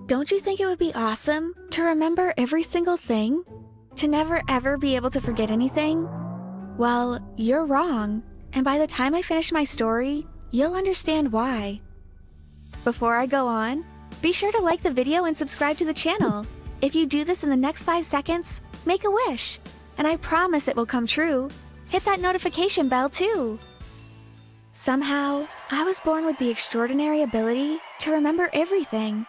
Don't you think it would be awesome to remember every single thing? To never ever be able to forget anything? Well, you're wrong, and by the time I finish my story, you'll understand why. Before I go on, be sure to like the video and subscribe to the channel. If you do this in the next 5 seconds, make a wish, and I promise it will come true. Hit that notification bell too. Somehow, I was born with the extraordinary ability to remember everything.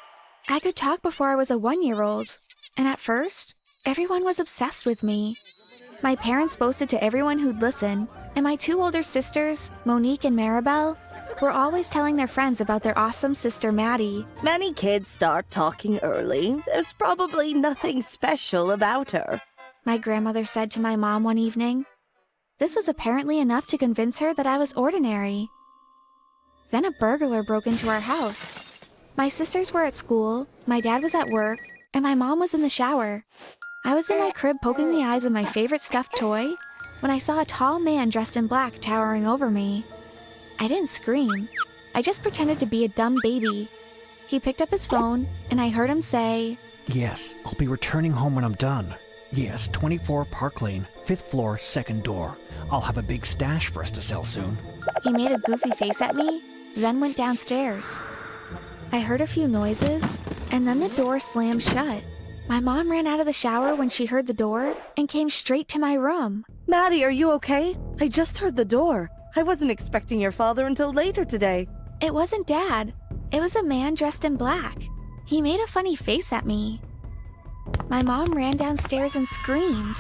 I could talk before I was a 1-year-old, and at first, everyone was obsessed with me. My parents boasted to everyone who'd listen, and my 2 older sisters, Monique and Maribel, were always telling their friends about their awesome sister Maddie. Many kids start talking early. There's probably nothing special about her, my grandmother said to my mom one evening. This was apparently enough to convince her that I was ordinary. Then a burglar broke into our house. My sisters were at school, my dad was at work, and my mom was in the shower. I was in my crib poking the eyes of my favorite stuffed toy when I saw a tall man dressed in black towering over me. I didn't scream. I just pretended to be a dumb baby. He picked up his phone, and I heard him say, "Yes, I'll be returning home when I'm done. Yes, 24 Park Lane, 5th floor, 2nd door. I'll have a big stash for us to sell soon." He made a goofy face at me, then went downstairs. I heard a few noises, and then the door slammed shut. My mom ran out of the shower when she heard the door and came straight to my room. Maddie, are you okay? I just heard the door. I wasn't expecting your father until later today. It wasn't Dad. It was a man dressed in black. He made a funny face at me. My mom ran downstairs and screamed.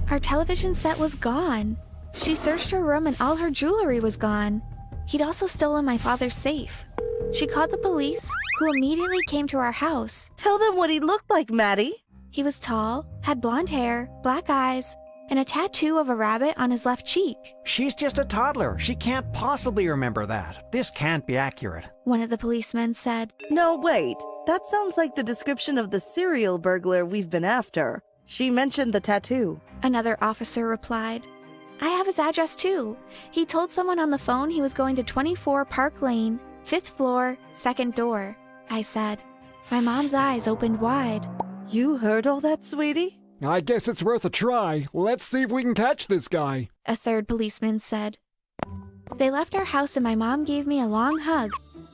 Our television set was gone. She searched her room and all her jewelry was gone. He'd also stolen my father's safe. She called the police, who immediately came to our house. Tell them what he looked like, Maddie. He was tall, had blonde hair, black eyes, and a tattoo of a rabbit on his left cheek. "She's just a toddler. She can't possibly remember that. This can't be accurate," one of the policemen said. No, wait. That sounds like the description of the serial burglar we've been after. She mentioned the tattoo. Another officer replied. I have his address too. He told someone on the phone he was going to 24 Park Lane, 5th floor, 2nd door, I said. My mom's eyes opened wide. You heard all that, sweetie? I guess it's worth a try. Let's see if we can catch this guy, a third policeman said. They left our house and my mom gave me a long hug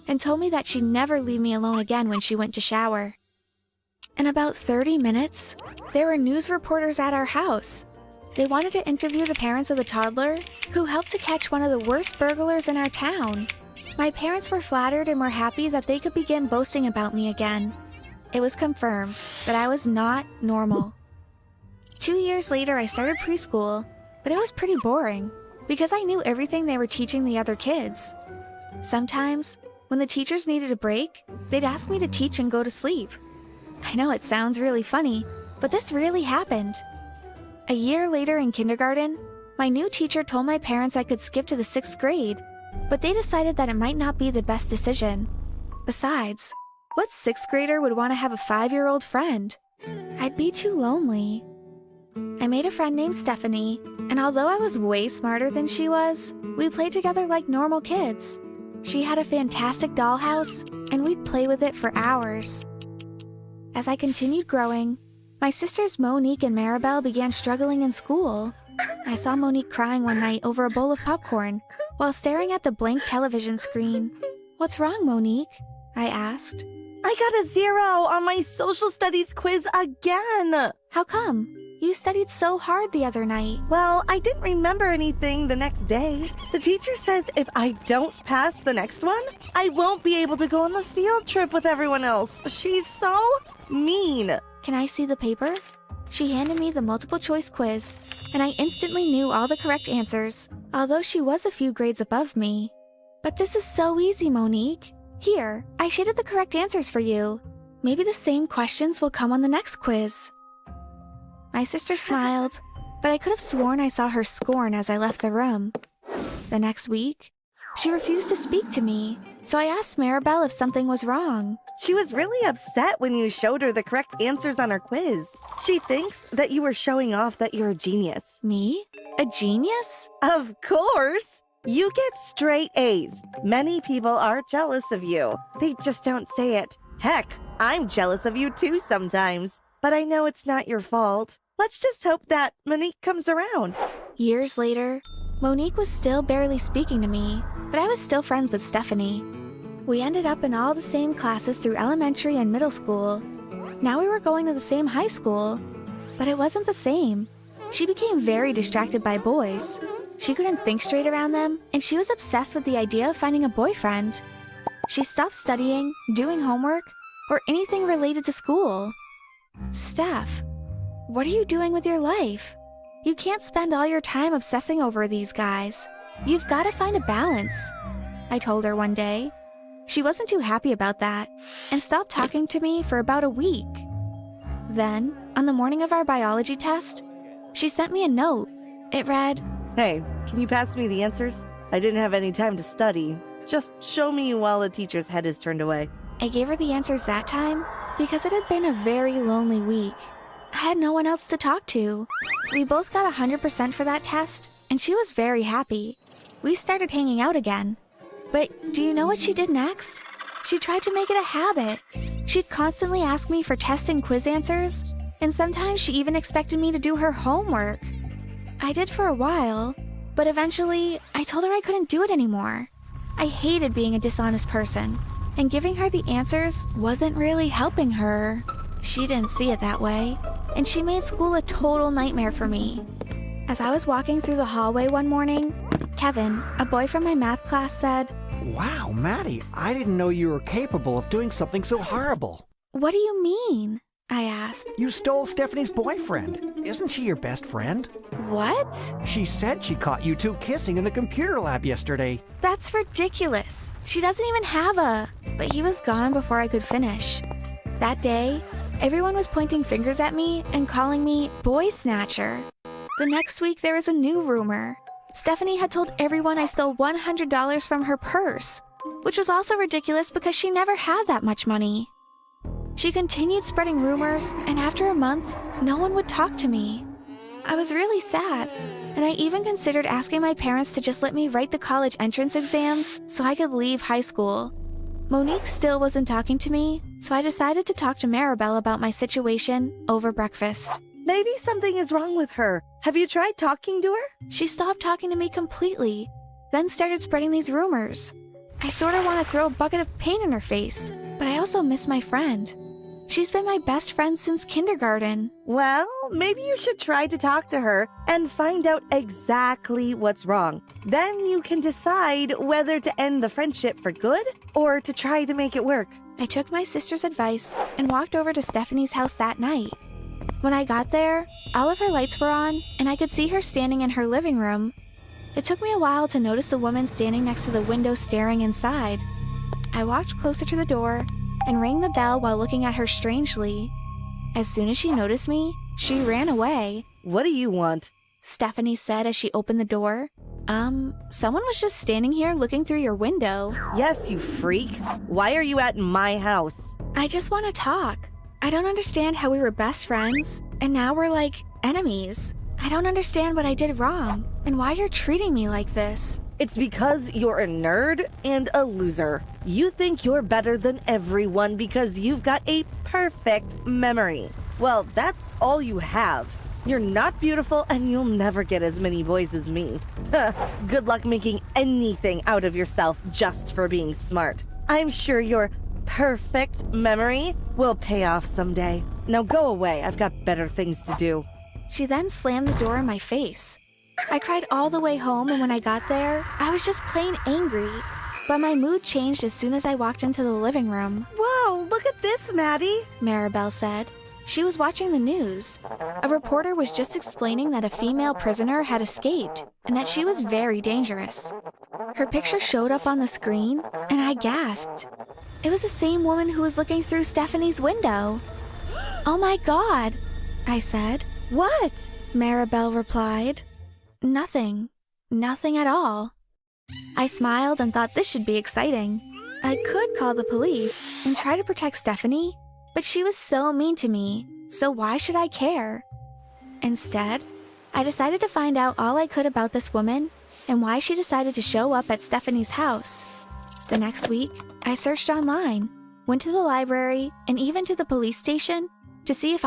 and told me that she'd never leave me alone again when she went to shower. In about 30 minutes, there were news reporters at our house. They wanted to interview the parents of the toddler who helped to catch one of the worst burglars in our town. My parents were flattered and were happy that they could begin boasting about me again. It was confirmed that I was not normal. 2 years later, I started preschool, but it was pretty boring because I knew everything they were teaching the other kids. Sometimes, when the teachers needed a break, they'd ask me to teach and go to sleep. I know it sounds really funny, but this really happened. A year later in kindergarten, my new teacher told my parents I could skip to the 6th grade, but they decided that it might not be the best decision. Besides, what 6th grader would want to have a 5-year-old friend? I'd be too lonely. I made a friend named Stephanie, and although I was way smarter than she was, we played together like normal kids. She had a fantastic dollhouse, and we'd play with it for hours. As I continued growing, my sisters Monique and Maribel began struggling in school. I saw Monique crying one night over a bowl of popcorn while staring at the blank television screen. What's wrong, Monique? I asked. I got a 0 on my social studies quiz again. How come? You studied so hard the other night. Well, I didn't remember anything the next day. The teacher says if I don't pass the next one, I won't be able to go on the field trip with everyone else. She's so mean. Can I see the paper? She handed me the multiple choice quiz, and I instantly knew all the correct answers, although she was a few grades above me. But this is so easy, Monique. Here, I shaded the correct answers for you. Maybe the same questions will come on the next quiz. My sister smiled, but I could have sworn I saw her scorn as I left the room. The next week, she refused to speak to me, so I asked Maribel if something was wrong. She was really upset when you showed her the correct answers on her quiz. She thinks that you were showing off that you're a genius. Me? A genius? Of course! You get straight A's. Many people are jealous of you. They just don't say it. Heck, I'm jealous of you too sometimes, but I know it's not your fault. Let's just hope that Monique comes around. Years later, Monique was still barely speaking to me, but I was still friends with Stephanie. We ended up in all the same classes through elementary and middle school. Now we were going to the same high school, but it wasn't the same. She became very distracted by boys. She couldn't think straight around them, and she was obsessed with the idea of finding a boyfriend. She stopped studying, doing homework, or anything related to school. Steph, what are you doing with your life? You can't spend all your time obsessing over these guys. You've got to find a balance, I told her one day. She wasn't too happy about that, and stopped talking to me for about a week. Then, on the morning of our biology test, she sent me a note. It read, Hey, can you pass me the answers? I didn't have any time to study. Just show me while the teacher's head is turned away. I gave her the answers that time because it had been a very lonely week. I had no one else to talk to. We both got 100% for that test, and she was very happy. We started hanging out again. But do you know what she did next? She tried to make it a habit. She'd constantly ask me for test and quiz answers, and sometimes she even expected me to do her homework. I did for a while, but eventually I told her I couldn't do it anymore. I hated being a dishonest person, and giving her the answers wasn't really helping her. She didn't see it that way, and she made school a total nightmare for me. As I was walking through the hallway one morning, Kevin, a boy from my math class, said, Wow, Maddie, I didn't know you were capable of doing something so horrible. "What do you mean?" I asked. You stole Stephanie's boyfriend. Isn't she your best friend? What? She said she caught you two kissing in the computer lab yesterday. That's ridiculous. She doesn't even have a... But he was gone before I could finish. That day, everyone was pointing fingers at me and calling me boy snatcher. The next week, there was a new rumor. Stephanie had told everyone I stole $100 from her purse, which was also ridiculous because she never had that much money. She continued spreading rumors, and after a month, no one would talk to me. I was really sad, and I even considered asking my parents to just let me write the college entrance exams so I could leave high school. Monique still wasn't talking to me, so I decided to talk to Maribel about my situation over breakfast. Maybe something is wrong with her. Have you tried talking to her? She stopped talking to me completely, then started spreading these rumors. I sort of want to throw a bucket of paint in her face, but I also miss my friend. She's been my best friend since kindergarten. Well, maybe you should try to talk to her and find out exactly what's wrong. Then you can decide whether to end the friendship for good or to try to make it work. I took my sister's advice and walked over to Stephanie's house that night. When I got there, all of her lights were on, and I could see her standing in her living room. It took me a while to notice the woman standing next to the window staring inside. I walked closer to the door and rang the bell while looking at her strangely. As soon as she noticed me, she ran away. What do you want? Stephanie said as she opened the door. Someone was just standing here looking through your window. Yes, you freak. Why are you at my house? I just want to talk. I don't understand how we were best friends, and now we're like enemies. I don't understand what I did wrong, and why you're treating me like this. It's because you're a nerd and a loser. You think you're better than everyone because you've got a perfect memory. Well, that's all you have. You're not beautiful and you'll never get as many boys as me. Good luck making anything out of yourself just for being smart. I'm sure your perfect memory will pay off someday. Now go away. I've got better things to do. She then slammed the door in my face. I cried all the way home, and when I got there, I was just plain angry. But my mood changed as soon as I walked into the living room. Whoa, look at this, Maddie. Maribel said. She was watching the news. A reporter was just explaining that a female prisoner had escaped and that she was very dangerous. Her picture showed up on the screen, and I gasped. It was the same woman who was looking through Stephanie's window. "Oh my God," I said. What? Maribel replied. Nothing. Nothing at all. I smiled and thought this should be exciting. I could call the police and try to protect Stephanie, but she was so mean to me, so why should I care? Instead, I decided to find out all I could about this woman and why she decided to show up at Stephanie's house. The next week, I searched online. went to the library, and even to the police station to see if